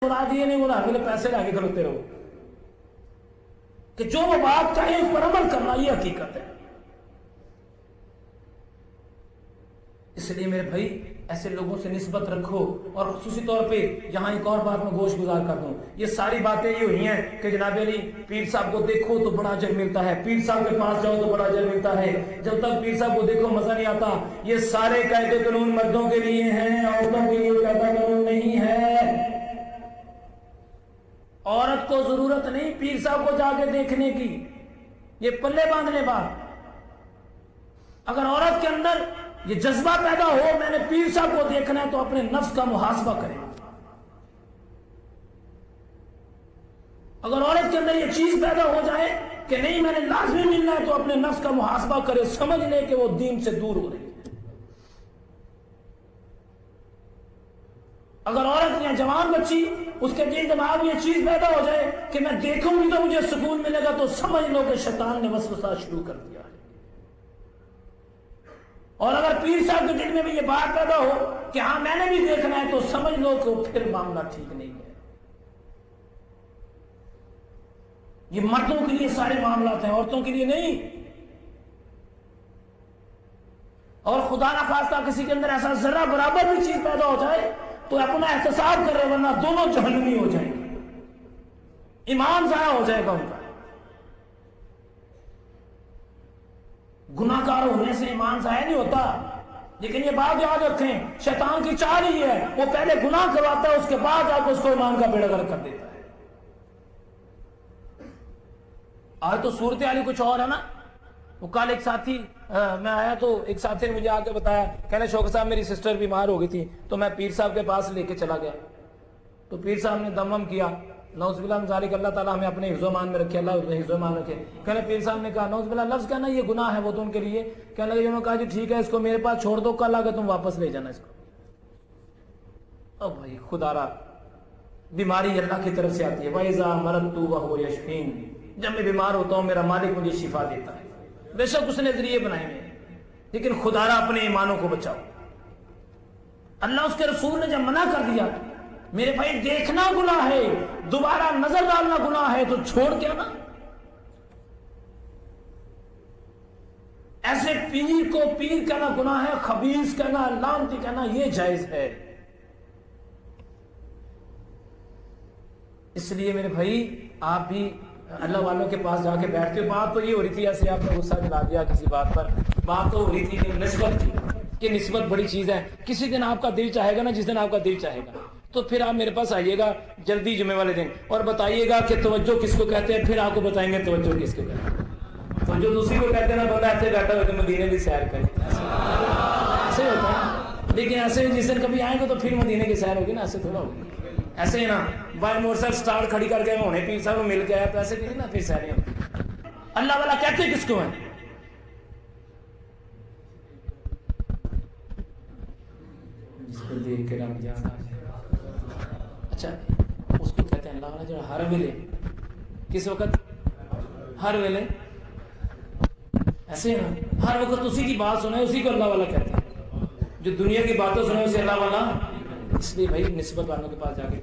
بتا دیے نہیں وہ میرے پیسے لا کے کھلوتے رہو کہ جو وہ بات چاہیے اس پر عمل کرنا یہ حقیقت ہے. اس لیے میرے بھائی ایسے لوگوں سے نسبت رکھو. اور خصوصی طور پہ یہاں ایک اور بات میں گوش گزار کر دوں. یہ ساری باتیں یہ ہوئی ہیں کہ جناب علی پیر صاحب کو دیکھو تو بڑا اجر ملتا ہے, پیر صاحب کے پاس جاؤ تو بڑا اجر ملتا ہے, جب تک پیر صاحب کو دیکھو مزہ نہیں آتا. یہ سارے قاعدے قانون مردوں کے لیے ہیں, عورتوں کے لیے قاعدہ قانون نہیں ہے. عورت کو ضرورت نہیں پیر صاحب کو جا کے دیکھنے کی, یہ پلے باندھنے بات. اگر عورت کے اندر یہ جذبہ پیدا ہو میں نے پیر صاحب کو دیکھنا ہے تو اپنے نفس کا محاسبہ کرے. اگر عورت کے اندر یہ چیز پیدا ہو جائے کہ نہیں میں نے لازمی ملنا ہے تو اپنے نفس کا محاسبہ کرے, سمجھ لے کہ وہ دین سے دور ہو رہی ہے. اگر عورت یا جوان بچی اس کے دل دماغ میں یہ چیز پیدا ہو جائے کہ میں دیکھوں گی تو مجھے سکون ملے گا, تو سمجھ لو کہ شیطان نے وسوسہ شروع کر دیا ہے. اور اگر پیر صاحب کے دل میں بھی یہ بات پیدا ہو کہ ہاں میں نے بھی دیکھنا ہے تو سمجھ لو کہ پھر معاملہ ٹھیک نہیں ہے. یہ مردوں کے لیے سارے معاملات ہیں, عورتوں کے لیے نہیں. اور خدا نہ خواستہ کسی کے اندر ایسا ذرہ برابر بھی چیز پیدا ہو جائے تو اپنا احتساب کرے, ورنہ دونوں جہنمی ہو جائیں گے, ایمان ضائع ہو جائے گا ان کا. گناہ کار ہونے سے ایمان ضائع نہیں ہوتا, لیکن یہ بات یاد رکھیں شیطان کی چال ہی ہے, وہ پہلے گناہ کرواتا ہے اس کے بعد آپ اس کو ایمان کا بیڑا غرق کر دیتا ہے. آج تو صورتحال کچھ اور ہے نا. وہ کل ایک ساتھی میں آیا تو ایک ساتھی نے مجھے آ کے بتایا, کہنے شوکت صاحب میری سسٹر بیمار ہو گئی تھی تو میں پیر صاحب کے پاس لے کے چلا گیا. تو پیر صاحب نے دم کیا, نعوذ باللہ من ذالک, اللہ تعالیٰ ہمیں اپنے حفظ و امان میں رکھے, اللہ حفظ و امان رکھے. کہنے پیر صاحب نے کہا نعوذ باللہ لفظ کہنا یہ گناہ ہے وہ تو ان کے لیے. کہنے لگے انہوں نے کہا جی ٹھیک ہے اس کو میرے پاس چھوڑ دو, کل آ کے تم واپس لے جانا اس کو. او بھائی خدا را بیماری اللہ کی طرف سے آتی ہے. وَإِذَا مَرَضْتُ وَهُوَ يَشْفِينِ, جب میں بیمار ہوتا ہوں میرا مالک مجھے شفا دیتا ہے. بے شک اس نے ذریعے بنائے ہیں, لیکن خدا را اپنے ایمانوں کو بچاؤ. اللہ اس کے رسول نے جب منع کر دیا میرے بھائی دیکھنا گناہ ہے, دوبارہ نظر ڈالنا گناہ ہے, تو چھوڑ کیا نا. ایسے پیر کو پیر کہنا گناہ ہے, خبیث کہنا, لعنتی کہنا یہ جائز ہے. اس لیے میرے بھائی آپ بھی اللہ والوں کے پاس جا کے بیٹھتے ہو. بات تو یہ ہو رہی تھی, ایسے آپ نے غصہ دلا دیا کسی بات پر, بات تو ہو رہی تھی کہ نسبت تھی, کہ نسبت بڑی چیز ہے. کسی دن آپ کا دل چاہے گا نا, جس دن آپ کا دل چاہے گا تو پھر آپ میرے پاس آئیے گا جلدی جمعے والے دن اور بتائیے گا کہ توجہ کس کو کہتے ہیں, پھر آپ کو بتائیں گے توجہ کس کو کہتے ہیں. توجہ دوسری کو کہتے ہیں نا, بندہ ایسے بیٹھا ہو تو مدینے کی سیر کرے, ایسے ہوتا ہے. لیکن ایسے جس دن کبھی آئیں گے تو پھر مدینے کی سیر ہوگی نا, ایسے تھوڑا ہوگی. ایسے ہی نا بائی موٹر سائیکل سٹارٹ کھڑی کر کے ہونے پیر صاحب مل کے آیا تو ایسے نہیں نا پھر سیریں. اللہ والا کہتے کس کو ہیں, جس کو دیکھ کے رب جانا. اچھا اس کو کہتے ہیں اللہ والا جو ہر ویلے, کس وقت, ہر ویلے, ایسے نا ہر وقت اسی کی بات سنے اسی کو اللہ والا کہتے ہیں. جو دنیا کی باتیں سنے اسے اللہ والا. اس لیے بھائی نسبت والوں کے پاس جا کے